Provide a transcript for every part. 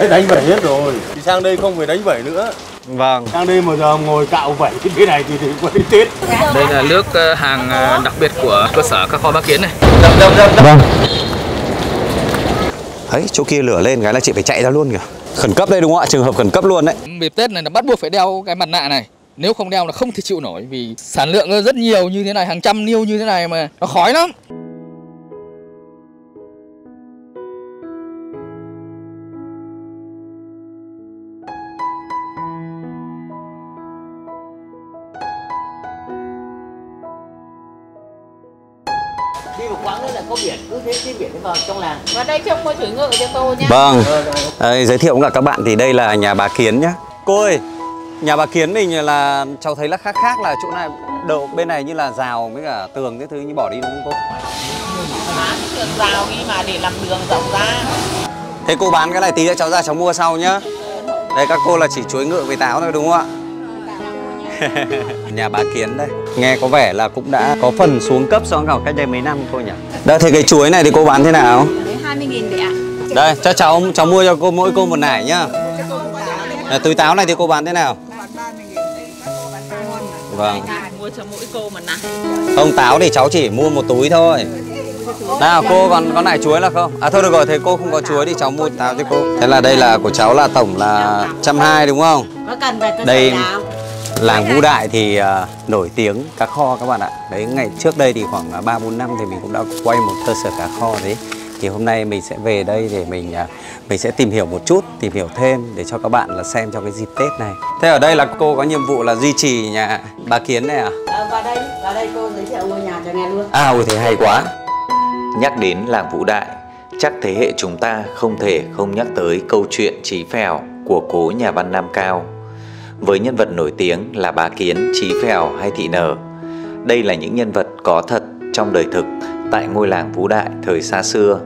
đánh vẩy hết rồi. Thì sang đây không phải đánh vẩy nữa. Vâng. Sang đây mà giờ ngồi cạo vẩy cái này thì có đến Tết. Đây là nước hàng đặc biệt của cơ sở các kho Bá Kiến này. Vâng. Đấy, chỗ kia lửa lên cái là chị phải chạy ra luôn kìa. Khẩn cấp đây đúng không ạ? Trường hợp khẩn cấp luôn đấy. Dịp Tết này là bắt buộc phải đeo cái mặt nạ này. Nếu không đeo là không thể chịu nổi vì sản lượng rất nhiều như thế này, hàng trăm niêu như thế này mà nó khói lắm. Đi một quãng nữa là có biển, cứ thế trên biển vào trong làng. Và đây trông có chuỗi ngựa cho tôi nha. Vâng. Giới thiệu với các bạn thì đây là nhà bà Kiến nhá. Cô ơi, nhà bà Kiến mình là cháu thấy là khác là chỗ này đầu bên này như là rào với cả tường cái thứ như bỏ đi đúng không cô? Bán tường rào đi mà để làm đường rộng ra. Thế cô bán cái này tí nữa cháu ra cháu mua sau nhá. Đây các cô là chỉ chuối ngựa với táo thôi đúng không ạ? Nhà bà Kiến đây. Nghe có vẻ là cũng đã có phần xuống cấp so với cách đây mấy năm cô nhỉ? Đây thì cái chuối này thì cô bán thế nào? 20.000 đấy ạ. Đây, cho cháu mua cho cô mỗi cô một nải nhá. Túi táo này thì cô bán thế nào? Vâng. Mua cho mỗi cô một nải. Không, táo thì cháu chỉ mua một túi thôi. Nào cô còn có nải chuối là không? À thôi được rồi, thế cô không có chuối thì cháu mua táo cho cô. Thế là đây là của cháu là tổng là 120 đúng không? Có cần về cơ đây sở nào? Làng Vũ Đại thì nổi tiếng cá kho các bạn ạ. Đấy, ngày trước đây thì khoảng 3-4 năm thì mình cũng đã quay một cơ sở cá kho đấy. Thì hôm nay mình sẽ về đây để mình sẽ tìm hiểu một chút, tìm hiểu thêm để cho các bạn là xem trong cái dịp Tết này. Thế ở đây là cô có nhiệm vụ là duy trì nhà bà Kiến này à? Vào đây cô giới thiệu ngôi nhà cho nghe luôn. À, ôi thế hay quá. Nhắc đến làng Vũ Đại, chắc thế hệ chúng ta không thể không nhắc tới câu chuyện Chí Phèo của cố nhà văn Nam Cao. Với nhân vật nổi tiếng là Bá Kiến, Chí Phèo hay Thị Nở. Đây là những nhân vật có thật trong đời thực tại ngôi làng Vũ Đại thời xa xưa.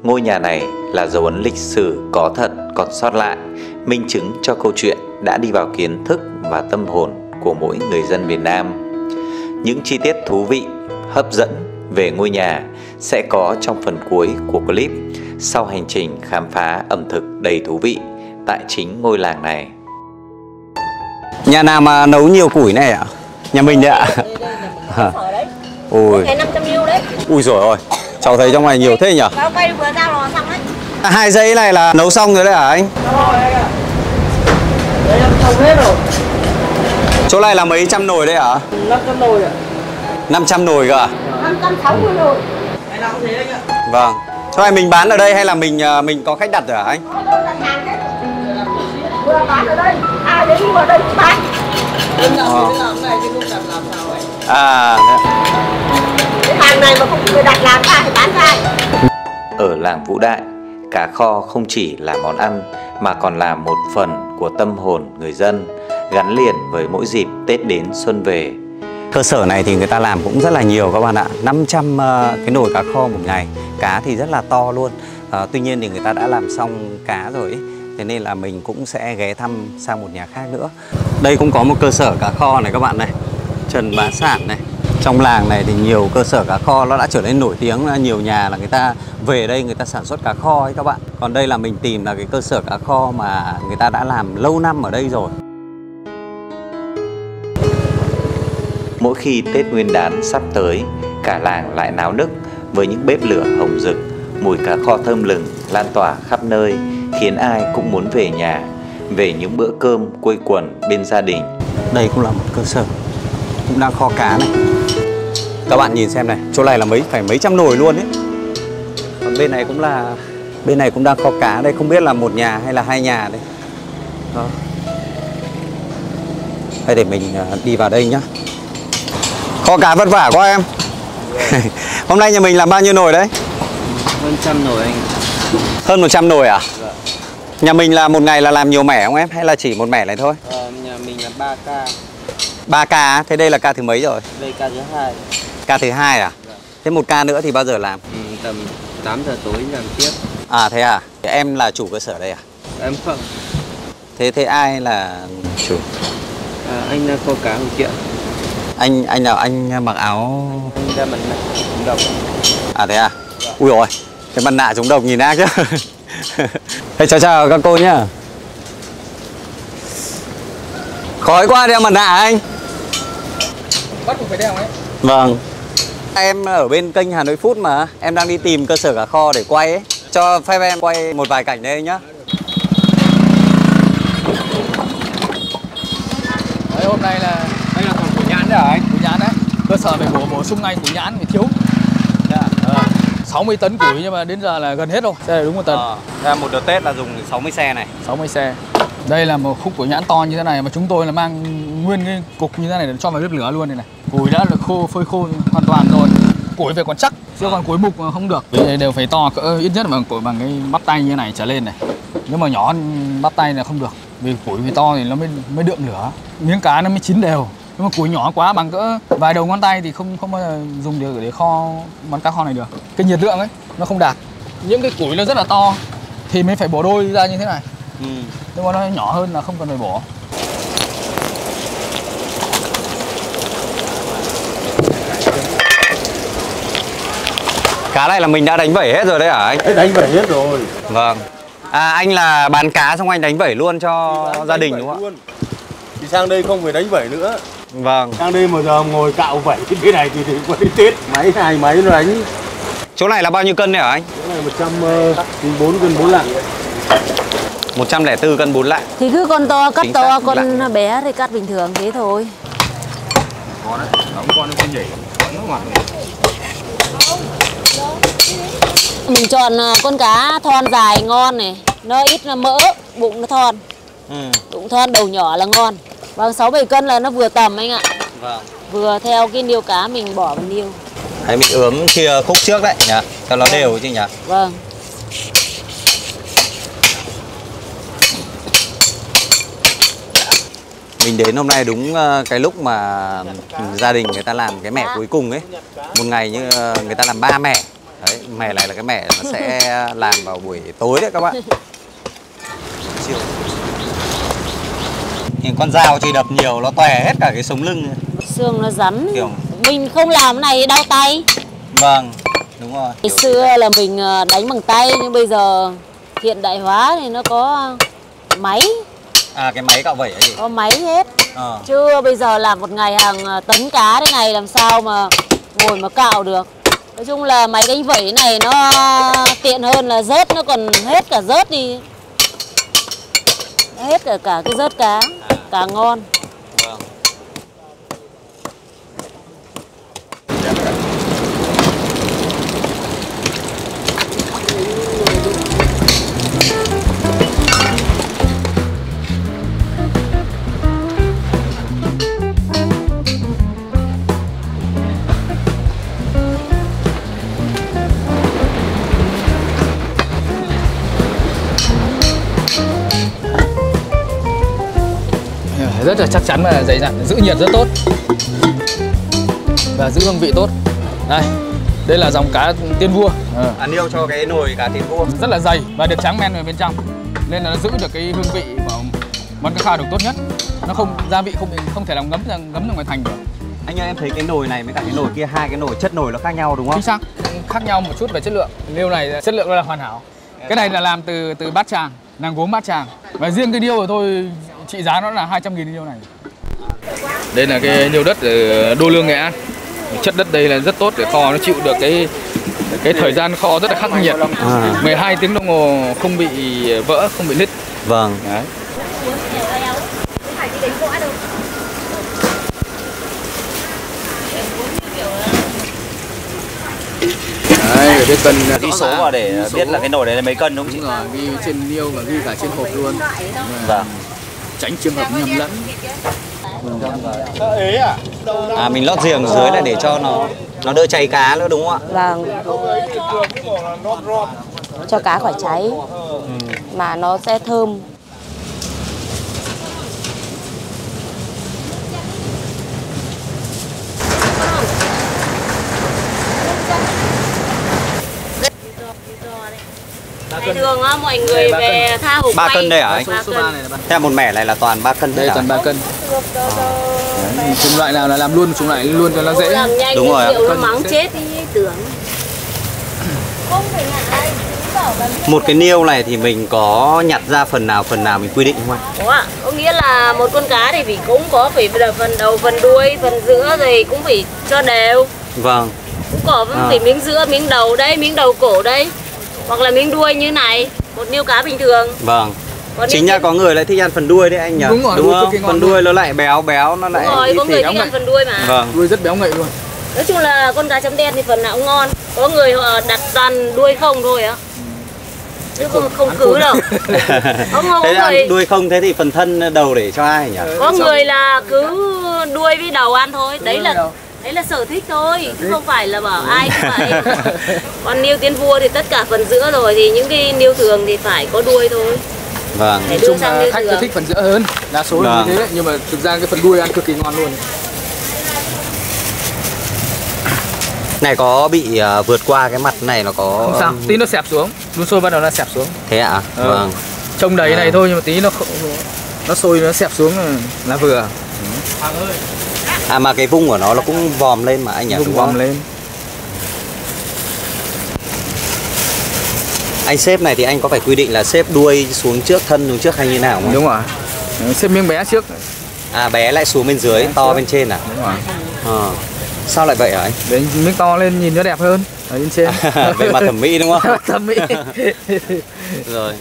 Ngôi nhà này là dấu ấn lịch sử có thật còn sót lại, minh chứng cho câu chuyện đã đi vào kiến thức và tâm hồn của mỗi người dân miền Nam. Những chi tiết thú vị, hấp dẫn về ngôi nhà sẽ có trong phần cuối của clip sau hành trình khám phá ẩm thực đầy thú vị tại chính ngôi làng này. Nhà nào mà nấu nhiều củi này ạ? Nhà mình đấy ạ. Ôi. Cái 500 nhiêu đấy. Ui rồi ôi, cháu thấy trong này nhiều thế nhỉ? Bao quay vừa ra lò xong đấy. 2 giây này là nấu xong rồi đấy hả anh? Đấy em xong hết rồi. Chỗ này là mấy trăm nồi đấy hả? 500 nồi ạ. 500 nồi cơ à? 560 nồi. Cái nào cũng thế anh ạ. Vâng. Chỗ này mình bán ở đây hay là mình có khách đặt rồi hả anh? Vừa bán ở đây, ai đến mua ở đây cũng bán. Đơn giản thế làm này chứ không cần làm sao ấy. À, Cái hàng này mà không người đặt làm ra thì bán ra. Ở làng Vũ Đại, cá kho không chỉ là món ăn mà còn là một phần của tâm hồn người dân, gắn liền với mỗi dịp Tết đến xuân về. cơ sở này thì người ta làm cũng rất là nhiều các bạn ạ. 500 cái nồi cá kho một ngày. Cá thì rất là to luôn. Tuy nhiên thì người ta đã làm xong cá rồi ấy. Thế nên là mình cũng sẽ ghé thăm sang một nhà khác nữa. Đây cũng có một cơ sở cá kho này các bạn này, Trần Bá Sản này. Trong làng này thì nhiều cơ sở cá kho nó đã trở nên nổi tiếng. Nhiều nhà là người ta về đây người ta sản xuất cá kho ấy các bạn. Còn đây là mình tìm là cái cơ sở cá kho mà người ta đã làm lâu năm ở đây rồi. Mỗi khi Tết Nguyên đán sắp tới, cả làng lại náo nức với những bếp lửa hồng rực, mùi cá kho thơm lừng lan tỏa khắp nơi, khiến ai cũng muốn về nhà, về những bữa cơm quây quần bên gia đình. Đây cũng là một cơ sở cũng đang kho cá này. Các bạn nhìn xem này, chỗ này là mấy trăm nồi luôn ấy. Còn bên này cũng đang kho cá đây, không biết là một nhà hay là hai nhà đây. Đó. Đây để mình đi vào đây nhá. Kho cá vất vả quá em. Hôm nay nhà mình làm bao nhiêu nồi đấy? Hơn 100 nồi anh. Hơn 100 nồi à? Dạ. Nhà mình là một ngày là làm nhiều mẻ không em? Hay là chỉ một mẻ này thôi? Nhà mình là 3 ca. 3 ca á? Thế đây là ca thứ mấy rồi? Đây ca thứ 2. Ca thứ 2 à? Dạ. Thế một ca nữa thì bao giờ làm? Tầm 8 giờ tối làm tiếp. À thế à? Em là chủ cơ sở đây à? Em không. Thế ai là chủ? Anh là kho cá Hồng Kiện. Anh nào anh mặc áo Anh ra mặt nạ đồng. à thế à? Ui rồi, Cái mặt nạ chống độc nhìn ác chứ. Hey, chào các cô nhá. Khói quá đeo mặt nạ anh. Bắt buộc phải đeo ấy. Vâng. Em ở bên kênh Hà Nội Food mà. Em đang đi tìm cơ sở cá kho để quay ấy. Cho phép em quay một vài cảnh đây nhá. Đấy, hôm nay là Đây là còn củ nhãn đấy hả anh? củ nhãn đấy. Cơ sở phải bổ sung ngay củ nhãn, bị thiếu. 60 tấn củi nhưng mà đến giờ là gần hết rồi. Xe này đúng 1 tấn. Ra một đợt Tết là dùng 60 xe này. 60 xe. Đây là một khúc củi nhãn to như thế này mà chúng tôi là mang nguyên cái cục như thế này để cho vào bếp lửa luôn này này. Củi đã được phơi khô hoàn toàn rồi. Củi phải còn chắc, chứ còn củi mục mà không được. Vì đều phải to cỡ ít nhất bằng cái bắp tay như này trở lên này. Nếu mà nhỏ hơn bắp tay là không được. Vì củi vì to thì nó mới đượm lửa. Miếng cá nó mới chín đều. Nhưng mà củi nhỏ quá bằng cỡ vài đầu ngón tay thì không bao giờ dùng được để kho món cá kho này được. Cái nhiệt lượng ấy nó không đạt. Những cái củi nó rất là to thì mới phải bổ đôi ra như thế này. Nhưng mà nó nhỏ hơn là không cần phải bổ. Cá này là mình đã đánh vẩy hết rồi đấy hả anh? Đánh vẩy hết rồi. Vâng. À, anh là bán cá xong anh đánh vẩy luôn cho gia đình đúng không ạ? Thì sang đây không phải đánh vẩy nữa. Vâng. Sang đây mà giờ ngồi cạo vẩy cái này thì có đi Tết. Máy 2 máy nó đánh. Chỗ này là bao nhiêu cân đấy hả anh? Chỗ này 104 cân 4 lạng. 104 cân 4 lạng. Thì cứ con to cắt Chính to, xác, con lạng. bé thì cắt bình thường thế thôi. Con đấy, con nó không nhảy. Nó ngoặt. Mình chọn con cá thon dài ngon này, nó ít là mỡ, bụng nó thon. Bụng thon đầu nhỏ là ngon. Và 6-7 cân là nó vừa tầm anh ạ. Vâng. Vừa theo cái niêu cá mình bỏ vào niêu. Đấy, mình ướm chia khúc trước đấy nhỉ? Cho nó đều chứ nhỉ? Vâng. Mình đến hôm nay đúng cái lúc mà gia đình người ta làm cái mẻ cuối cùng ấy. Một ngày như người ta làm 3 mẻ. Đấy, mẻ này là cái mẻ nó sẽ làm vào buổi tối đấy các bạn. Nhìn con dao chỉ đập nhiều nó tòe hết cả cái sống lưng. Xương nó rắn. Kiểu... Mình không làm cái này đau tay. Vâng, đúng rồi. Ngày xưa là mình đánh bằng tay nhưng bây giờ hiện đại hóa thì nó có máy. À, cái máy cạo vẩy ấy gì? Có máy hết. Chứ bây giờ làm một ngày hàng tấn cá thế này làm sao mà ngồi mà cạo được. Nói chung là máy đánh vẩy này nó tiện hơn là rớt, nó còn hết cả rớt đi. Hết cả cái rớt cá, cá ngon. Vâng. Rất là chắc chắn và dày dặn, giữ nhiệt rất tốt và giữ hương vị tốt. Đây là dòng cá tiên vua. Niêu cho cái nồi cá tiên vua rất là dày và được trắng men ở bên trong nên là nó giữ được cái hương vị của món cá kho được tốt nhất. Nó không gia vị không thể làm ngấm ra ngoài thành được. Anh ơi, em thấy cái nồi này với cả cái nồi kia, hai cái nồi chất nồi nó khác nhau đúng không? Chính xác, khác nhau một chút về chất lượng. Niêu này chất lượng là hoàn hảo. Cái này là làm từ Bát Tràng, nàng gốm Bát Tràng. Và riêng cái niêu của tôi trị giá nó là 200.000 niêu này. Đây là cái niêu đất ở Đô Lương, Nghệ An. Chất đất đây là rất tốt để kho, nó chịu được cái thời gian kho rất là khắc nghiệt. 12 tiếng đồng hồ không bị vỡ, không bị nứt. Vâng. Đấy. Đây, để cân ghi số vào để biết là cái nồi đấy là mấy cân đúng không chị? Đúng rồi, ghi trên niêu và ghi cả trên hộp luôn. Vâng. Tránh trường hợp nhầm lẫn. À, mình lót giềng dưới là để cho nó đỡ cháy cá nữa đúng không ạ? Vâng. Cho cá khỏi cháy. Mà nó sẽ thơm. Thường á, mọi người về tha hồ 3 cân đây hả anh? Số 3 này là 3. Thế là một mẻ này là toàn 3 cân. Đây toàn 3 cân. Chủng loại nào là làm luôn, chủng loại luôn cho nó dễ. Đúng rồi ạ. Nó mắng chết đi tưởng. Không phải ngại. Một cái niêu này thì mình có nhặt ra phần nào mình quy định không anh? Có ạ, có nghĩa là một con cá thì cũng có phải phần đầu, phần đuôi, phần giữa rồi cũng phải cho đều. Vâng. Cũng có phải miếng giữa, miếng đầu đây, miếng đầu cổ đây, hoặc là miếng đuôi như này, một niêu cá bình thường. Vâng. Chính ra có người lại thích ăn phần đuôi đấy anh nhỉ? Đúng rồi, đúng không? Phần đuôi nó lại béo, nó lại. Đúng rồi, có người thích ăn phần đuôi mà. Vâng. Đuôi rất béo ngậy luôn. Nói chung là con cá chấm đen thì phần nào cũng ngon. Có người họ đặt toàn đuôi không thôi á. Chứ không cứ đâu. Thế ăn đuôi không, thế thì phần thân đầu để cho ai nhỉ? Có người là cứ đuôi với đầu ăn thôi. Đấy là sở thích thôi, chứ không phải là bảo ai cũng vậy. Còn niêu tiên vua thì tất cả phần giữa rồi, thì những cái niêu thường thì phải có đuôi thôi. Vâng. Để Nói đưa chung sang là niêu khách thường. thích phần giữa hơn, đa số là như thế, nhưng mà thực ra cái phần đuôi ăn cực kỳ ngon luôn. Này có bị vượt qua cái mặt này nó có Không sao, tí nó xẹp xuống, đun sôi bắt đầu nó xẹp xuống. Thế ạ? Vâng. Trông đầy này thôi nhưng mà tí nó sôi nó xẹp xuống là vừa. À mà cái vung của nó cũng vòm lên mà anh nhỉ? Vung vòm lên. Anh xếp này thì anh có phải quy định là xếp đuôi xuống trước, thân xuống trước hay như nào không? Đúng rồi. Xếp miếng bé trước. À bé lại xuống bên dưới, to bên trên à? Đúng rồi. Sao lại vậy hả anh? Để miếng to lên nhìn nó đẹp hơn ở bên trên. Về mặt thẩm mỹ đúng không? Thẩm mỹ. Rồi.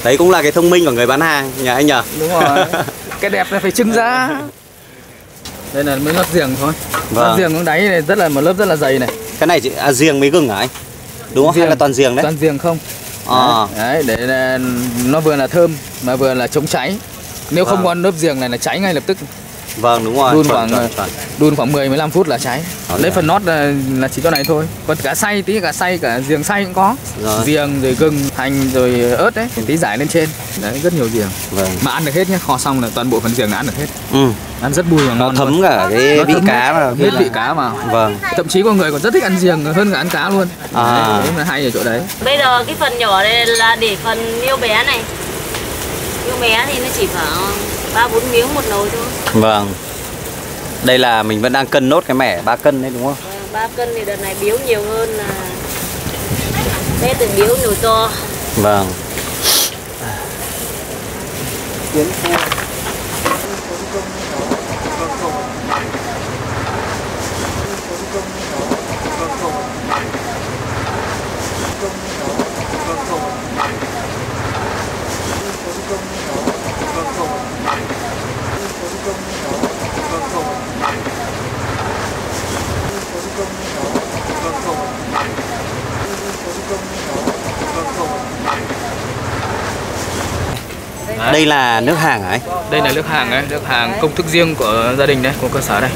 Đấy cũng là cái thông minh của người bán hàng nhỉ anh nhỉ? Đúng rồi. Cái đẹp này phải trưng ra. Đây là mới lót giềng thôi. Vâng. Lót giềng xuống đáy này một lớp rất là dày này. Cái này giềng mới gừng hả anh? Đúng không? Hay là toàn giềng đấy? Toàn giềng không. Đấy, để nó vừa là thơm mà vừa là chống cháy. Nếu không có lớp giềng này là cháy ngay lập tức. Vâng đúng rồi. Đun khoảng 10-15 phút là cháy. Lấy phần nót là chỉ cho này thôi. Còn cả xay, tí cả xay, cả giềng xay cũng có. Giềng rồi gừng, hành rồi ớt đấy, tí rải lên trên. Đấy, rất nhiều giềng. Vâng. Mà ăn được hết nhé, kho xong là toàn bộ phần giềng là ăn được hết. Ăn rất bùi và ngon. Nó thấm cả cái vị cá vào. Hết vị cá vào. Vâng. Thậm chí có người còn rất thích ăn giềng hơn cả ăn cá luôn. Đấy là hay ở chỗ đấy. Bây giờ cái phần nhỏ này là để phần niêu bé này. Niêu bé thì nó chỉ khoảng 3-4 miếng một nồi thôi. Vâng. Đây là mình vẫn đang cân nốt cái mẻ 3 cân đấy đúng không? 3 cân thì đợt này biếu nhiều hơn là Tết từ biếu nhiều to. Vâng. Đây là nước hàng hả anh? Đây là nước hàng ấy, nước hàng công thức riêng của gia đình đấy, của cơ sở đây.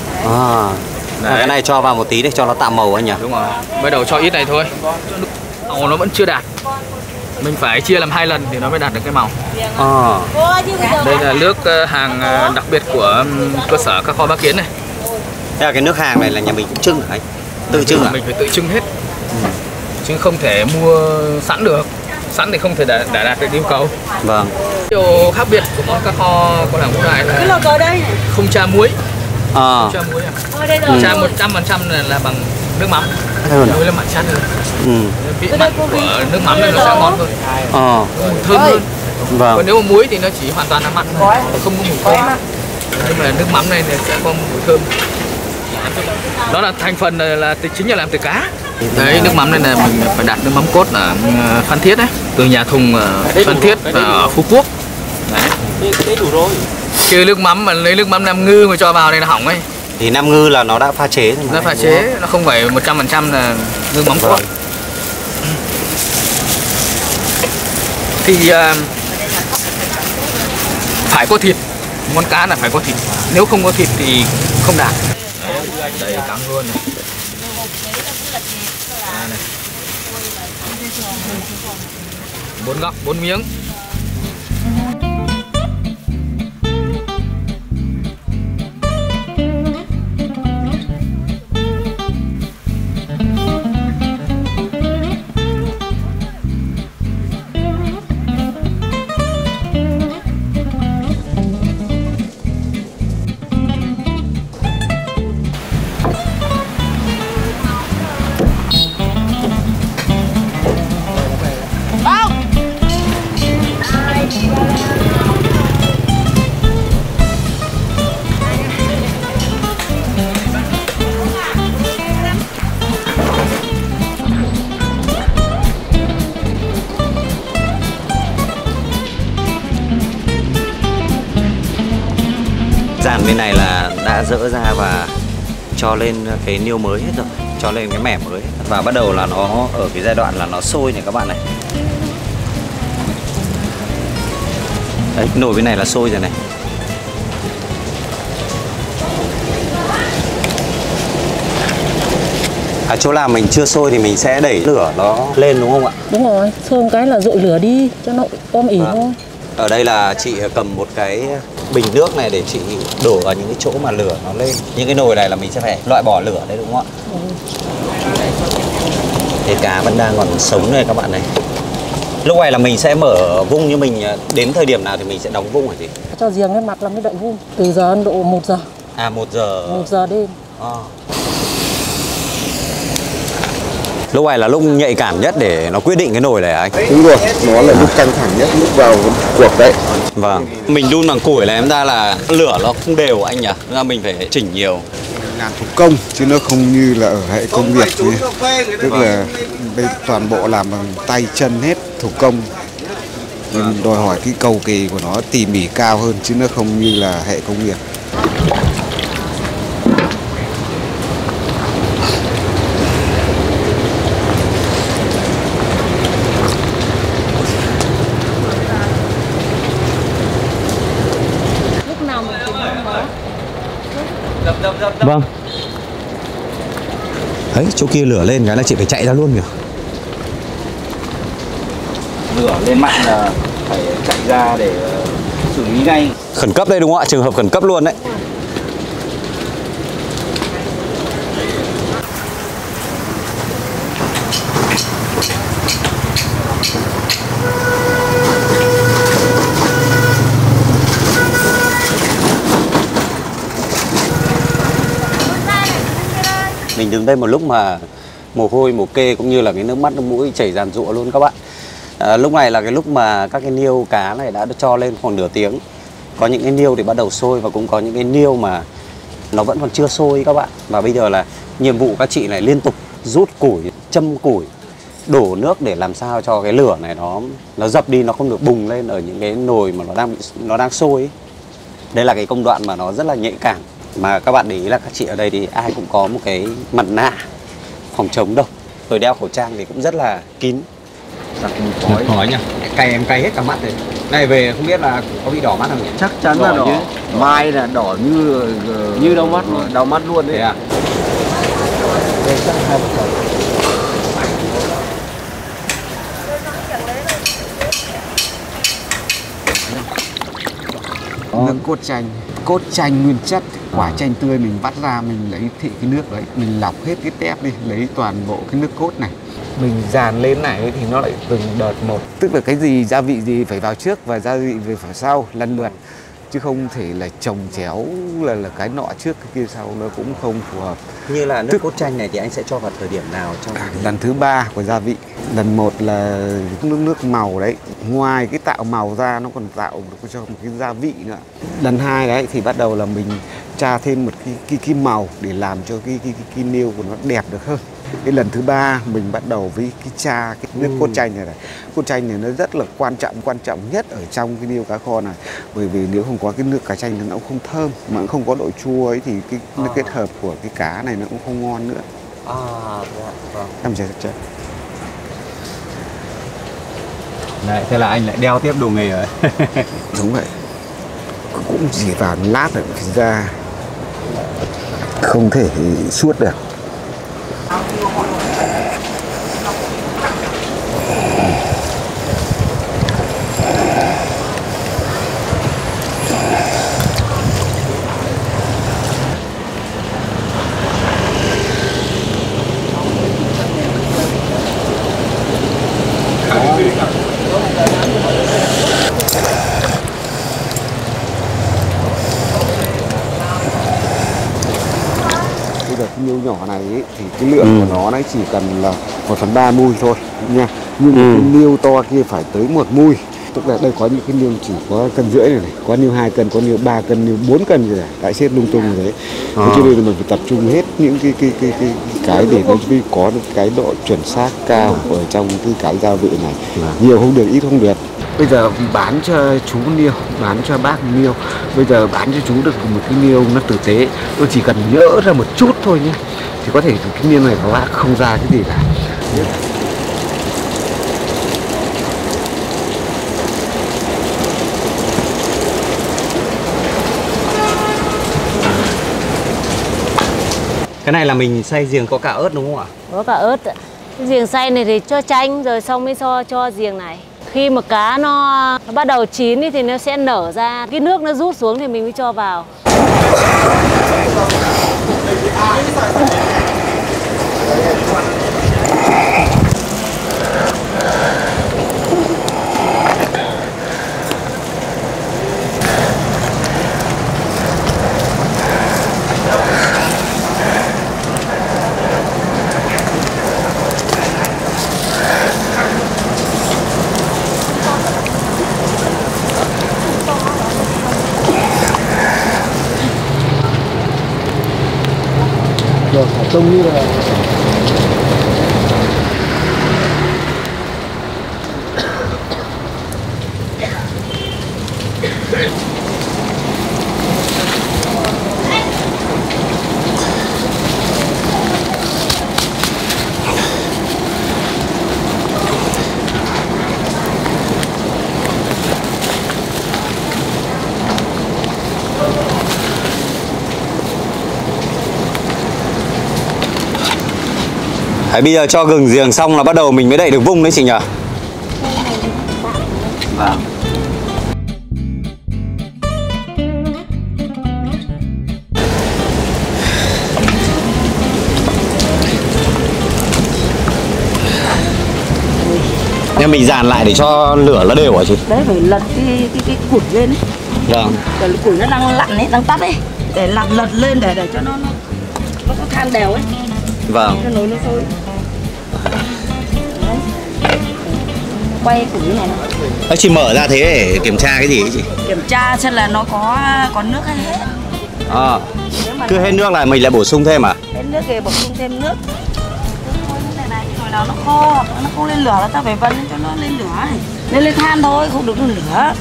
Cái này cho vào một tí để cho nó tạo màu anh nhỉ? Đúng rồi. Bắt đầu cho ít này thôi. Màu nó vẫn chưa đạt. Mình phải chia làm 2 lần thì nó mới đạt được cái màu. Đây là nước hàng đặc biệt của cơ sở các kho Bá Kiến này. Thế là cái nước hàng này là nhà mình cũng trưng hả anh? Tự trưng à? Mình phải tự trưng hết. Chứ không thể mua sẵn được. Sẵn thì không thể đạt được yêu cầu. Vâng. Điều khác biệt của các kho của làng Vũ Đại là không tra muối. Không tra muối. Tra 100% là bằng nước mắm. Muối là mặn chát hơn. Vị mặn của nước mắm này nó sẽ ngon hơn. Thơm hơn. Vâng. Còn nếu mà muối thì nó chỉ hoàn toàn là mặn thôi, không có mùi thơm. Nhưng mà nước mắm này sẽ có mùi thơm. Đó là thành phần là chính là làm từ cá. Đấy, nước mắm này là mình phải đặt nước mắm cốt ở Phan Thiết đấy, từ nhà thùng Phan Thiết ở Phú Quốc. Đấy. Thế đủ rồi. Chứ nước mắm mà lấy nước mắm Nam Ngư mà cho vào đây là hỏng ấy. Thì Nam Ngư là nó đã pha chế rồi mà. Nó pha chế, nó không phải 100% là nước mắm cốt. Thì phải có thịt, món cá là phải có thịt. Nếu không có thịt thì không đạt. Đây cá luôn này. Này. 4 góc, 4 miếng. màn bên này là đã dỡ ra và cho lên cái niêu mới hết rồi, cho lên cái mẻ mới và bắt đầu là nó ở cái giai đoạn là nó sôi này các bạn này. Đấy, cái nồi bên này là sôi rồi này. Chỗ nào mình chưa sôi thì mình sẽ đẩy lửa nó lên đúng không ạ? Đúng rồi, sôi một cái là dội lửa đi cho nó om ỉ thôi. Ở đây là chị cầm một cái bình nước này để chị đổ vào những cái chỗ mà lửa nó lên. Những cái nồi này là mình sẽ phải loại bỏ lửa đấy đúng không ạ? Cái cá vẫn đang còn sống này các bạn này. Lúc này là mình sẽ mở vung, như mình đến thời điểm nào thì mình sẽ đóng vung hả chị? Cho riêng cái mặt là mới đậy vung. Từ giờ độ 1 giờ. À 1 giờ. 1 giờ đêm. Lúc này là lúc nhạy cảm nhất để nó quyết định cái nồi này anh. Đúng rồi, nó là lúc căng thẳng nhất, lúc vào cuộc đấy. Vâng. Mình đun bằng củi là em ra là lửa nó không đều anh nhỉ? Nên là mình phải chỉnh nhiều. Làm thủ công chứ nó không như là ở hệ công nghiệp nhỉ. Tức là đây toàn bộ làm bằng tay chân hết, thủ công. Nên đòi hỏi cái cầu kỳ của nó tỉ mỉ cao hơn chứ nó không như là hệ công nghiệp. Vâng. Đấy, chỗ kia lửa lên cái là chị phải chạy ra luôn kìa. Lửa lên mạnh là phải chạy ra để xử lý ngay. Khẩn cấp đây đúng không ạ? Trường hợp khẩn cấp luôn đấy. Mình đứng đây một lúc mà mồ hôi, mồ kê cũng như là cái nước mắt, nước mũi chảy ràn rụa luôn các bạn. Lúc này là cái lúc mà các cái niêu cá này đã cho lên khoảng nửa tiếng. Có những cái niêu thì bắt đầu sôi và cũng có những cái niêu mà nó vẫn còn chưa sôi các bạn. Và bây giờ là nhiệm vụ các chị này liên tục rút củi, châm củi, đổ nước để làm sao cho cái lửa này nó dập đi, nó không được bùng lên ở những cái nồi mà nó đang sôi ấy. Đây là cái công đoạn mà nó rất là nhạy cảm. Mà các bạn để ý là các chị ở đây thì ai cũng có một cái mặt nạ phòng chống độc. Rồi đeo khẩu trang thì cũng rất là kín. Khói nhỉ? Em cay hết cả mắt rồi. Này về không biết là có bị đỏ mắt không nhỉ? Chắc chắn là đỏ. Mai là đỏ như đau mắt luôn. Đau mắt luôn đấy. Thế à? Đây chắc hai vợ chồng. Nước cốt chanh nguyên chất, quả chanh tươi mình vắt ra, mình lấy thị cái nước đấy, mình lọc hết cái tép đi, lấy toàn bộ cái nước cốt này, mình dàn lên này thì nó lại từng đợt một. Tức là cái gì gia vị gì phải vào trước và gia vị về phải sau lần lượt, chứ không thể là chồng chéo là cái nọ trước cái kia sau, nó cũng không phù hợp. Như là nước cốt chanh này thì anh sẽ cho vào thời điểm nào trong lần thứ 3 của gia vị. Lần 1 là nước màu đấy, ngoài cái tạo màu ra nó còn tạo được cho một cái gia vị nữa. Lần 2 đấy thì bắt đầu là mình tra thêm một cái màu để làm cho cái niêu của nó đẹp được hơn. Cái lần thứ 3 mình bắt đầu với cái nước cốt chanh này. Cốt chanh này nó rất là quan trọng nhất ở trong cái niêu cá kho này. Bởi vì nếu không có cái nước cá chanh nó cũng không thơm, mà cũng không có độ chua ấy thì cái kết hợp của cái cá này nó cũng không ngon nữa. Vâng. Em sẽ chắc. Đấy, thế là anh lại đeo tiếp đồ nghề rồi. Đúng vậy. Cũng chỉ vào lát rồi ra, không thể suốt được. Cái niêu nhỏ này ấy, thì cái lượng của nó chỉ cần là 1/3 mui thôi nha. Nhưng cái niêu to kia phải tới 1 mui. Tức là đây có những cái niêu chỉ có 1,5 cân này, có niêu 2 cân, có niêu 3 cân, niêu 4 cân gì đấy, đại xếp lung tung như thế. Cho nên là mình phải tập trung hết những cái để nó có được cái độ chuẩn xác cao ở trong cái gia vị này. Nhiều không được, ít không được. Bây giờ bán cho chú niêu, bán cho bác niêu. Bây giờ bán cho chú được một cái niêu nó tử tế. Tôi chỉ cần nhỡ ra một chút thôi nhé, thì có thể cái niêu này của bác không ra cái gì cả. Cái này là mình xay riềng có cả ớt đúng không ạ? Có cả ớt. Cái giềng xay này thì cho chanh rồi xong mới cho giềng này. Khi mà cá nó bắt đầu chín thì nó sẽ nở ra, cái nước nó rút xuống thì mình mới cho vào. Được, trông như là Đấy, bây giờ cho gừng giềng xong là bắt đầu mình mới đậy được vung đấy chị nhỉ? Vâng. Nhưng mình dàn lại để cho lửa nó đều hả chị? Đấy, phải lật cái củi lên ấy. Vâng. Để củi nó đang lặn ấy, đang tắt ấy. Để lật lên để cho nó có than đều ấy. Vâng. Cho nồi nó sôi. Quay củi này nó. Chị mở ra thế để kiểm tra cái gì ấy chị? Kiểm tra xem là nó có nước hay hết. Cứ hết nước là mình lại bổ sung thêm à? Hết nước thì bổ sung thêm nước. Này, rồi nào nó khô hoặc nó không lên lửa là ta phải vần cho nó lên lửa này. Lên than thôi, không được lên lửa.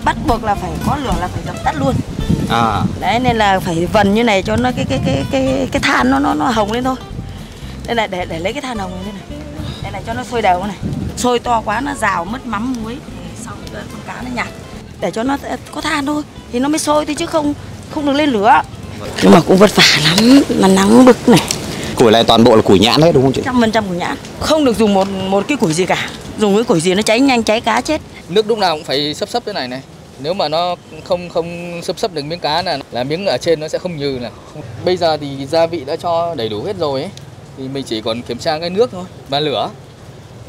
Bắt buộc là phải có lửa là phải dập tắt luôn. Đấy nên là phải vần như này cho nó cái than nó hồng lên thôi. Đây này để lấy cái than hồng này này. Đây này cho nó sôi đều này. Sôi to quá nó rào mất mắm muối thì xong con cá nó nhạt. Để cho nó có than thôi thì nó mới sôi thôi chứ không được lên lửa. Nhưng mà cũng vất vả lắm, mà nắng bực này. Củi này toàn bộ là củi nhãn hết đúng không chị? 100% củi nhãn. Không được dùng một cái củi gì cả. Dùng cái củi gì nó cháy nhanh, cháy cá chết. Nước lúc nào cũng phải sấp thế này này. Nếu mà nó không sấp được miếng cá là miếng ở trên nó sẽ không nhừ này. Bây giờ thì gia vị đã cho đầy đủ hết rồi ấy. Thì mình chỉ còn kiểm tra cái nước thôi và lửa.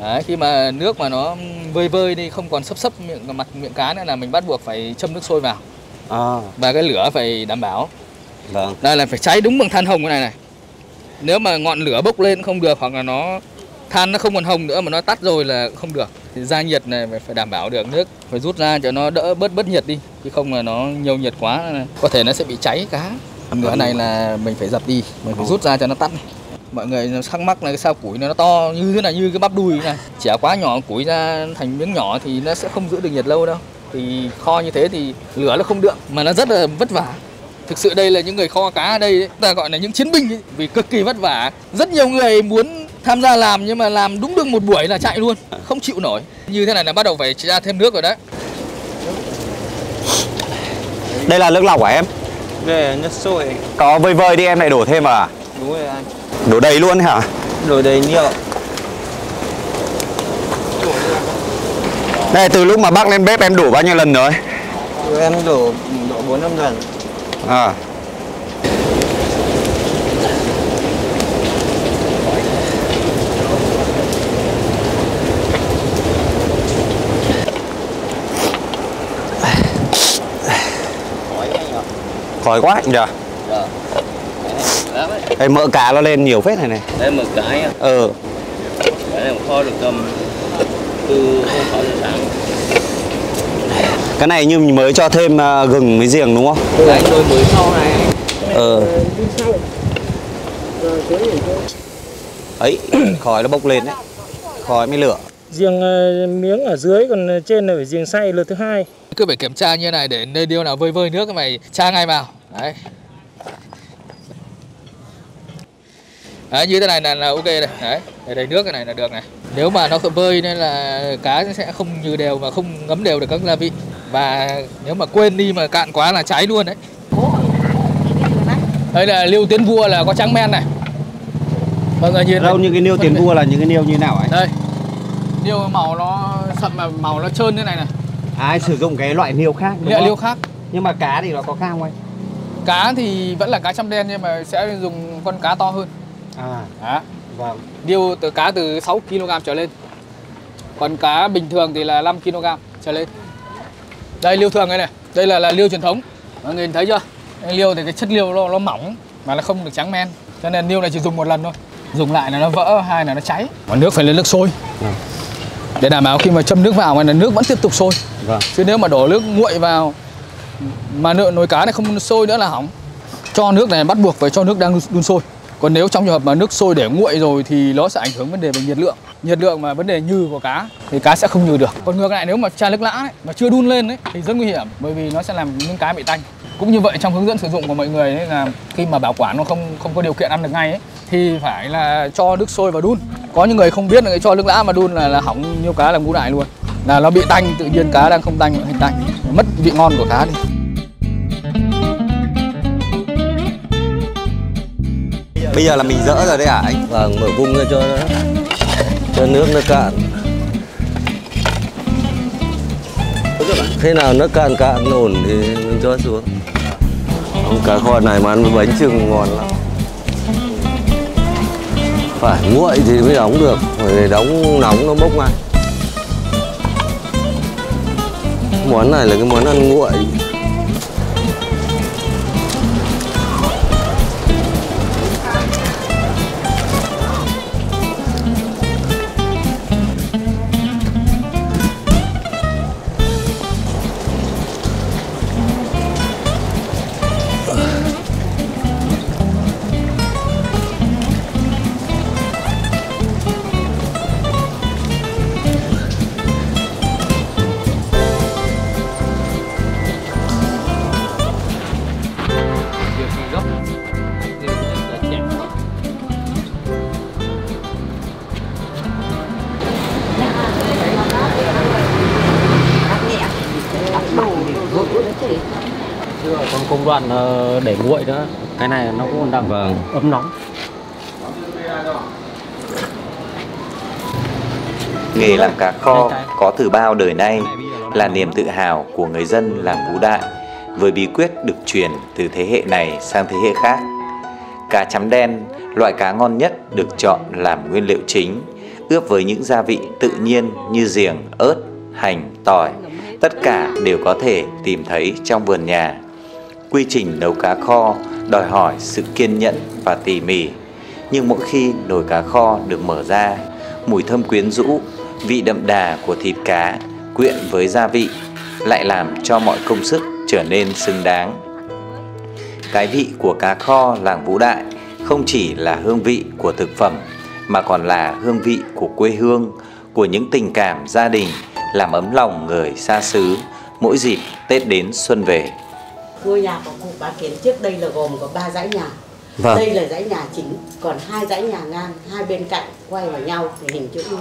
Đấy, khi mà nước mà nó vơi đi không còn sấp miệng cá nữa là mình bắt buộc phải châm nước sôi vào. Và cái lửa phải đảm bảo. Vâng. Đây là phải cháy đúng bằng than hồng cái này này. Nếu mà ngọn lửa bốc lên không được hoặc là than nó không còn hồng nữa mà nó tắt rồi là không được. Thì gia nhiệt này phải đảm bảo được, nước phải rút ra cho nó đỡ bớt nhiệt đi, chứ không là nó nhiều nhiệt quá có thể nó sẽ bị cháy cá. Ngọn lửa này là mình phải dập đi, mình phải rút ra cho nó tắt này. Mọi người thắc mắc là sao củi nó to như thế này, như cái bắp đùi này, chẻ quá nhỏ củi ra thành miếng nhỏ thì nó sẽ không giữ được nhiệt lâu đâu. Thì kho như thế thì lửa nó không được mà nó rất là vất vả. Thực sự đây là những người kho cá ở đây ta gọi là những chiến binh ấy, vì cực kỳ vất vả. Rất nhiều người muốn tham gia làm nhưng mà làm đúng được một buổi là chạy luôn, không chịu nổi. Như thế này là bắt đầu phải ra thêm nước rồi đấy. Đây là nước lọc hả em? Đây là nước sôi. Có vơi đi em lại đổ thêm à? Đúng rồi anh. Đổ đầy luôn hả? Đổ đầy nhiều. Đây từ lúc mà bác lên bếp em đổ bao nhiêu lần rồi? Em đổ 4-5 lần. Khói quá anh nhỉ? Đây mỡ cá nó lên nhiều phết này. Đây mỡ cá nhá. Cái này kho được tầm từ 6 giờ sáng. Cái này như mình mới cho thêm gừng với giềng đúng không? Đấy, rồi mới sau này. Ấy, khói nó bốc lên đấy. Khói mới lửa. Giềng miếng ở dưới, còn trên là phải giềng xay lượt thứ hai. Cứ phải kiểm tra như này để nơi điêu nào vơi vơi nước cái mày tra ngay vào. Đấy. Đấy, như thế này là ok này. Đấy, để đầy nước cái này là được này. Nếu mà nó vơi nên là cá sẽ không như đều và không ngấm đều được các gia vị. Và nếu mà quên đi mà cạn quá là cháy luôn đấy. Đây là liêu Tiến Vua là có trắng men này. Mọi người nhìn đâu những cái niêu Tiến Vua là những cái niêu như thế nào ấy? Đây. Niêu màu nó sậm mà màu nó trơn thế này này. Ai sử dụng cái loại niêu khác đúng không? Niêu khác. Nhưng mà cá thì nó có khác không anh? Cá thì vẫn là cá chấm đen nhưng mà sẽ dùng con cá to hơn. Đó. Vâng. Điêu cá từ 6 kg trở lên. Còn cá bình thường thì là 5 kg trở lên. Đây liêu thường đây này. Đây là liêu truyền thống. Mọi người thấy chưa? Liêu thì cái chất liêu nó mỏng mà nó không được trắng men. Cho nên liêu này chỉ dùng một lần thôi. Dùng lại là nó vỡ, hai là nó cháy. Còn nước phải lên nước sôi. Để đảm bảo khi mà châm nước vào mà nước vẫn tiếp tục sôi. Vâng. Chứ nếu mà đổ nước nguội vào mà nồi cá này không sôi nữa là hỏng. Cho nước này bắt buộc phải cho nước đang đun sôi. Còn nếu trong trường hợp mà nước sôi để nguội rồi thì nó sẽ ảnh hưởng vấn đề về nhiệt lượng. Nhiệt lượng mà vấn đề nhừ của cá thì cá sẽ không nhừ được. Còn ngược lại nếu mà tra nước lã ấy, mà chưa đun lên ấy, thì rất nguy hiểm bởi vì nó sẽ làm những cá bị tanh. Cũng như vậy trong hướng dẫn sử dụng của mọi người ấy, là khi mà bảo quản nó không có điều kiện ăn được ngay ấy, thì phải là cho nước sôi vào đun. Có những người không biết là cho nước lã mà đun là hỏng nhiều cá là ngũ đại luôn. Là nó bị tanh, tự nhiên cá đang không tanh thành tanh, mất vị ngon của cá đi. Bây giờ là mình dỡ rồi đấy hả anh? Vâng, mở vung ra cho nước nó cạn. Thế nào nó cạn ổn thì mình cho xuống. Cá kho này mà ăn với bánh chưng ngon lắm. Phải nguội thì mới đóng được, phải đóng nóng nó bốc ngay. Món này là cái món ăn nguội. Còn công đoạn để nguội nữa, cái này nó cũng đang ấm nóng. Nghề làm cá kho có từ bao đời nay là niềm tự hào của người dân làng Vũ Đại, với bí quyết được truyền từ thế hệ này sang thế hệ khác. Cá chấm đen, loại cá ngon nhất, được chọn làm nguyên liệu chính, ướp với những gia vị tự nhiên như giềng, ớt, hành, tỏi. Tất cả đều có thể tìm thấy trong vườn nhà. Quy trình nấu cá kho đòi hỏi sự kiên nhẫn và tỉ mỉ. Nhưng mỗi khi nồi cá kho được mở ra, mùi thơm quyến rũ, vị đậm đà của thịt cá quyện với gia vị lại làm cho mọi công sức trở nên xứng đáng. Cái vị của cá kho làng Vũ Đại không chỉ là hương vị của thực phẩm mà còn là hương vị của quê hương, của những tình cảm gia đình làm ấm lòng người xa xứ mỗi dịp Tết đến xuân về. Ngôi nhà của cụ Bá Kiến trước đây là gồm có 3 dãy nhà. Vâng. Đây là dãy nhà chính, còn 2 dãy nhà ngang, hai bên cạnh quay vào nhau thì hình chữ Y.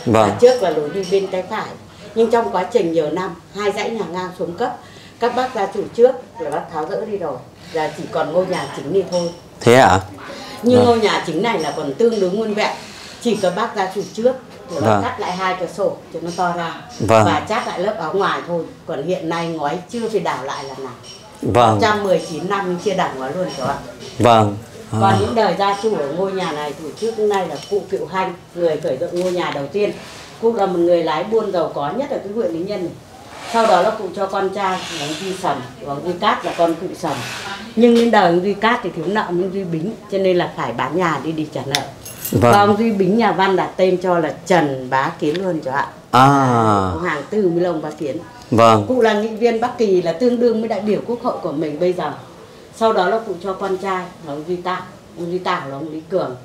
Vâng. Và trước là lối đi bên tay phải. Nhưng trong quá trình nhiều năm, 2 dãy nhà ngang xuống cấp, các bác gia chủ trước là bác tháo rỡ đi rồi, giờ chỉ còn ngôi nhà chính đi thôi. Thế hả? Nhưng ngôi nhà chính này là còn tương đối nguyên vẹn, chỉ có bác gia chủ trước thì bác cắt lại 2 cái sổ cho nó to ra và chát lại lớp áo ngoài thôi. Còn hiện nay ngói chưa phải đào lại lần nào. 119 năm nhưng chưa đào ngói luôn các bạn. Vâng. Còn những đời gia chủ ở ngôi nhà này từ trước đến nay là cụ Cựu Hanh, người khởi dựng ngôi nhà đầu tiên. Cụ là một người lái buôn giàu có nhất ở cái huyện Lý Nhân này. Sau đó là cụ cho con trai là ông Duy Sầm, và ông Duy Cát là con cụ Sầm. Nhưng đến đời ông Duy Cát thì thiếu nợ ông Duy Bính, cho nên là phải bán nhà đi trả nợ. Và ông Duy Bính nhà Văn đặt tên cho là Trần Bá Kiến luôn cho ạ. Ông hàng tư mới là ông Bá Kiến. Vâng. Cụ là nghị viên Bắc Kỳ, là tương đương với đại biểu quốc hội của mình bây giờ. Sau đó là cụ cho con trai là ông Duy Tạng là ông Lý Cường.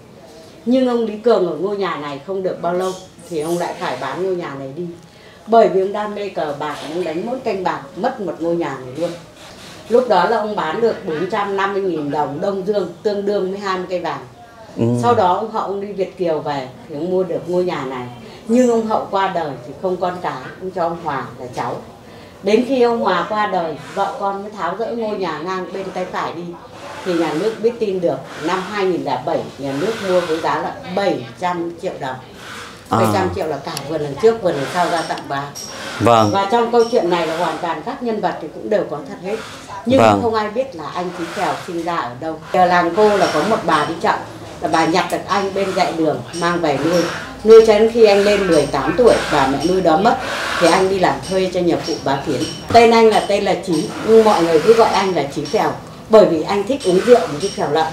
Nhưng ông Lý Cường ở ngôi nhà này không được bao lâu thì ông lại phải bán ngôi nhà này đi. Bởi vì ông đam mê cờ bạc, ông đánh mỗi canh bạc mất một ngôi nhà này luôn. Lúc đó là ông bán được 450.000 đồng Đông Dương, tương đương với 20 cây vàng. Sau đó ông Hậu ông đi Việt Kiều về thì ông mua được ngôi nhà này. Nhưng ông Hậu qua đời thì không con cái, ông cho ông Hòa là cháu. Đến khi ông Hòa qua đời, vợ con mới tháo rỡ ngôi nhà ngang bên tay phải đi. Thì nhà nước biết tin được, năm 2007 nhà nước mua với giá là 700 triệu đồng. 700 triệu là cả vườn lần trước, vườn lần sau ra tặng bà. Vâng. Và trong câu chuyện này là hoàn toàn các nhân vật thì cũng đều có thật hết. Nhưng không ai biết là anh Chí Phèo sinh ra ở đâu. Ở làng cô là có một bà đi chợ, là bà nhặt được anh bên dạy đường mang về nuôi. Nuôi cho đến khi anh lên 18 tuổi, bà mẹ nuôi đó mất thì anh đi làm thuê cho nhà phụ Bá Kiến. Tên anh là Chí, nhưng mọi người cứ gọi anh là Chí Phèo, bởi vì anh thích uống rượu với cái phèo lợn.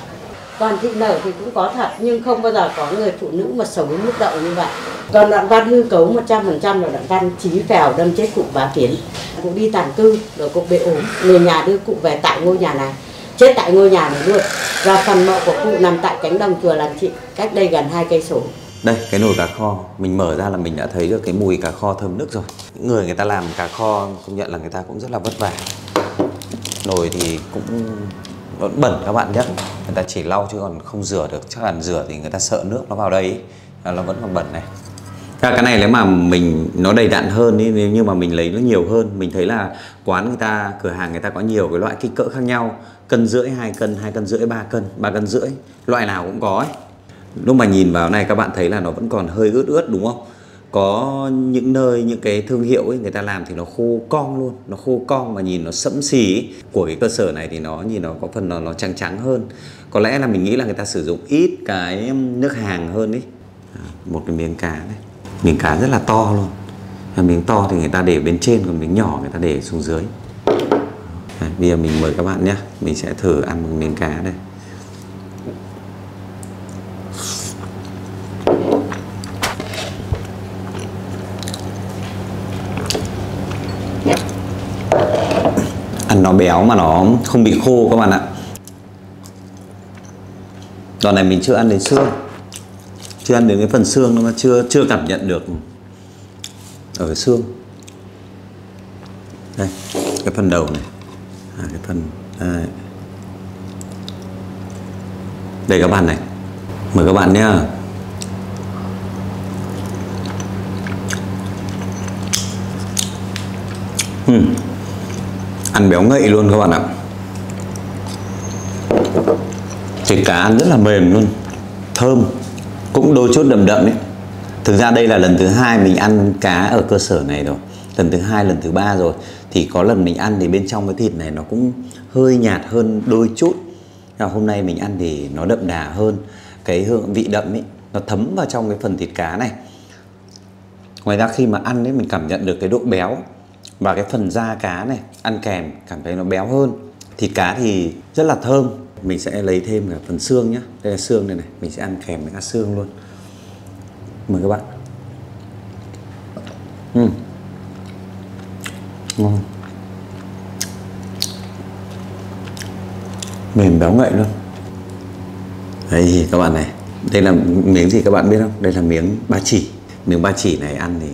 Còn thịt nở thì cũng có thật, nhưng không bao giờ có người phụ nữ mà sống với mức độ như vậy. Còn đoạn văn hư cấu 100% là đoạn văn Chí Phèo đâm chết cụ Bá Kiến. Cụ đi tản cư rồi cụ bị ốm, người nhà đưa cụ về tại ngôi nhà này, chết tại ngôi nhà này luôn. Và phần mộ của cụ nằm tại cánh đồng chùa Làng Trị, cách đây gần 2 cây số. Đây, cái nồi cá kho mình mở ra là mình đã thấy được cái mùi cá kho thơm nức rồi. Những người ta làm cá kho công nhận là người ta cũng rất là vất vả. Nồi thì cũng vẫn bẩn các bạn nhé, người ta chỉ lau chứ còn không rửa được. Chắc hẳn rửa thì người ta sợ nước nó vào đây nó vẫn còn bẩn này. Cái này nếu mà nó đầy đặn hơn ý, nếu như mà mình lấy nó nhiều hơn, mình thấy là quán người ta, cửa hàng người ta có nhiều cái loại kích cỡ khác nhau, 1,5 cân, 2 cân, 2,5 cân, 3 cân, 3,5 cân, loại nào cũng có ấy. Lúc mà nhìn vào này các bạn thấy là nó vẫn còn hơi ướt ướt đúng không? Có những nơi, những cái thương hiệu ấy người ta làm thì nó khô cong luôn, nó khô cong mà nhìn nó sẫm xì ấy. Của cái cơ sở này thì nó nhìn nó có phần nó trắng trắng hơn. Có lẽ là mình nghĩ là người ta sử dụng ít cái nước hàng hơn ấy. Một cái miếng cá này, miếng cá rất là to luôn. Miếng to thì người ta để bên trên, còn miếng nhỏ người ta để xuống dưới. Bây giờ mình mời các bạn nhé, mình sẽ thử ăn một miếng cá đây. Ăn nó béo mà nó không bị khô các bạn ạ. Đoạn này mình chưa ăn đến xương, chưa ăn đến cái phần xương nó mà chưa cảm nhận được ở xương. Đây, cái phần đầu này, cái phần đây các bạn này, mời các bạn nhá. Ăn béo ngậy luôn các bạn ạ. Thịt cá ăn rất là mềm luôn, thơm, cũng đôi chút đậm đậm ấy. Thực ra đây là lần thứ 2 mình ăn cá ở cơ sở này rồi, lần thứ 2, lần thứ 3 rồi. Thì có lần mình ăn thì bên trong cái thịt này nó cũng hơi nhạt hơn đôi chút. Hôm nay mình ăn thì nó đậm đà hơn, cái hương vị đậm ấy nó thấm vào trong cái phần thịt cá này. Ngoài ra khi mà ăn ấy mình cảm nhận được cái độ béo và cái phần da cá này ăn kèm cảm thấy nó béo hơn. Thịt cá thì rất là thơm. Mình sẽ lấy thêm cả phần xương nhé. Đây là xương này này, mình sẽ ăn kèm với cả xương luôn. Mời các bạn. Ngon, mềm béo ngậy luôn. Đây các bạn này, đây là miếng gì các bạn biết không? Đây là miếng ba chỉ. Miếng ba chỉ này ăn thì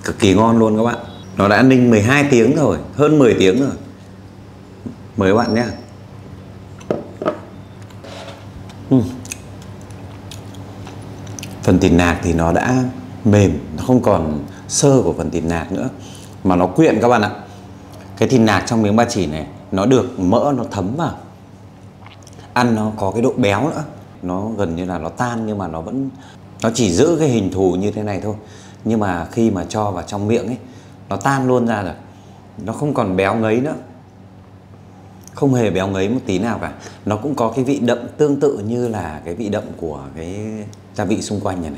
cực kỳ ngon luôn các bạn. Nó đã ninh 12 tiếng rồi, hơn 10 tiếng rồi. Mời các bạn nhé. Phần thịt nạc thì nó đã mềm, nó không còn xơ của phần thịt nạc nữa, mà nó quyện các bạn ạ. Cái thịt nạc trong miếng ba chỉ này nó được mỡ nó thấm vào, ăn nó có cái độ béo nữa. Nó gần như là nó tan nhưng mà nó chỉ giữ cái hình thù như thế này thôi. Nhưng mà khi mà cho vào trong miệng ấy, nó tan luôn ra rồi. Nó không còn béo ngấy nữa, không hề béo ngấy một tí nào cả. Nó cũng có cái vị đậm tương tự như là cái vị đậm của cái gia vị xung quanh này.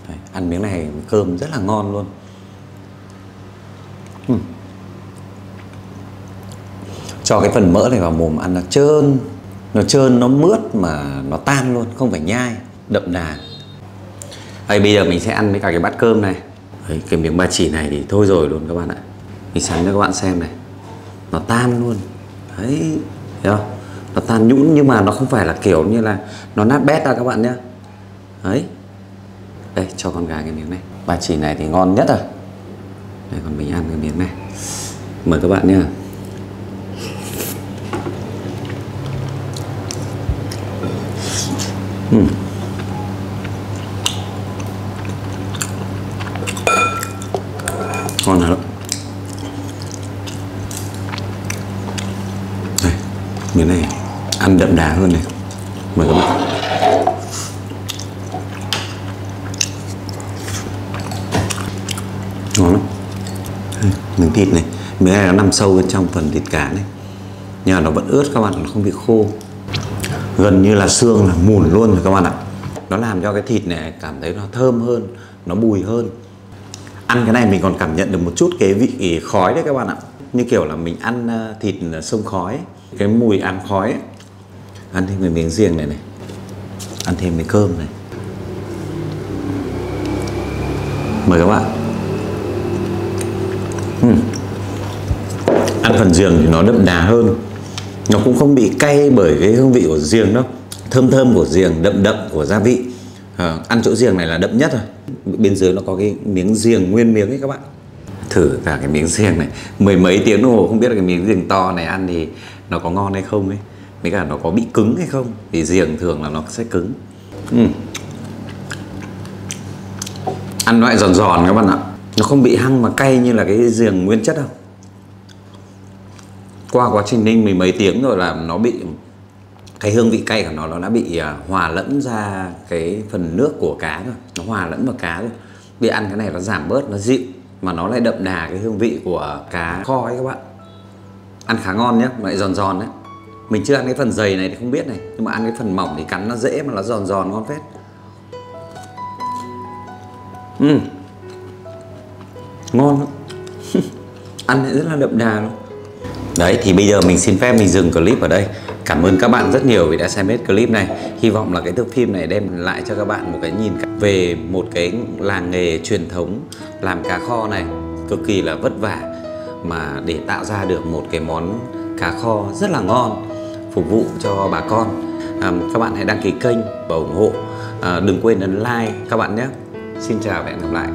Đấy, ăn miếng này cơm rất là ngon luôn. Cho cái phần mỡ này vào mồm ăn nó trơn, nó mướt mà nó tan luôn, không phải nhai, đậm đà. Đây, bây giờ mình sẽ ăn với cả cái bát cơm này. Đấy, cái miếng ba chỉ này thì thôi rồi luôn các bạn ạ. Mình sắn cho các bạn xem này, nó tan luôn. Đấy, thấy không? Nó tan nhũn nhưng mà nó không phải là kiểu như là nó nát bét ra các bạn nhé. Đấy, đây cho con gà cái miếng này. Ba chỉ này thì ngon nhất rồi. Đây, còn mình ăn cái miếng này. Mời các bạn nhé. Ngon lắm. Đây, miếng này ăn đậm đà hơn này. Mời các bạn. Ngon lắm. Miếng thịt này, miếng này nó nằm sâu bên trong phần thịt cá này, nhưng mà nó vẫn ướt các bạn, nó không bị khô, gần như là xương là mùn luôn rồi các bạn ạ. Nó làm cho cái thịt này cảm thấy nó thơm hơn, nó bùi hơn. Ăn cái này mình còn cảm nhận được một chút cái vị khói đấy các bạn ạ, như kiểu là mình ăn thịt sông khói ấy. Cái mùi ám khói ấy. Ăn thêm cái miếng riềng này này, ăn thêm cái cơm này. Mời các bạn. Ăn phần riềng thì nó đậm đà hơn, nó cũng không bị cay bởi cái hương vị của riềng đâu, thơm thơm của riềng, đậm đậm của gia vị. Ăn chỗ riềng này là đậm nhất rồi. Bên dưới nó có cái miếng riềng nguyên miếng ấy các bạn. Thử cả cái miếng riềng này, mười mấy tiếng đồng hồ không biết là cái miếng riềng to này ăn thì nó có ngon hay không ấy, với cả nó có bị cứng hay không, vì riềng thường là nó sẽ cứng. Ăn loại giòn giòn các bạn ạ, nó không bị hăng mà cay như là cái riềng nguyên chất đâu. Qua quá trình ninh mười mấy tiếng rồi là nó bị, cái hương vị cay của nó đã bị hòa lẫn ra cái phần nước của cá rồi, nó hòa lẫn vào cá rồi. Vì ăn cái này nó giảm bớt, nó dịu, mà nó lại đậm đà cái hương vị của cá kho ấy các bạn. Ăn khá ngon nhé, mà lại giòn giòn đấy. Mình chưa ăn cái phần dày này thì không biết này, nhưng mà ăn cái phần mỏng thì cắn nó dễ mà nó giòn giòn ngon phết. Ngon lắm. Ăn rất là đậm đà luôn. Đấy, thì bây giờ mình xin phép mình dừng clip ở đây. Cảm ơn các bạn rất nhiều vì đã xem hết clip này. Hy vọng là cái thước phim này đem lại cho các bạn một cái nhìn về một cái làng nghề truyền thống làm cá kho này cực kỳ là vất vả, mà để tạo ra được một cái món cá kho rất là ngon phục vụ cho bà con. Các bạn hãy đăng ký kênh và ủng hộ. Đừng quên ấn like các bạn nhé. Xin chào và hẹn gặp lại.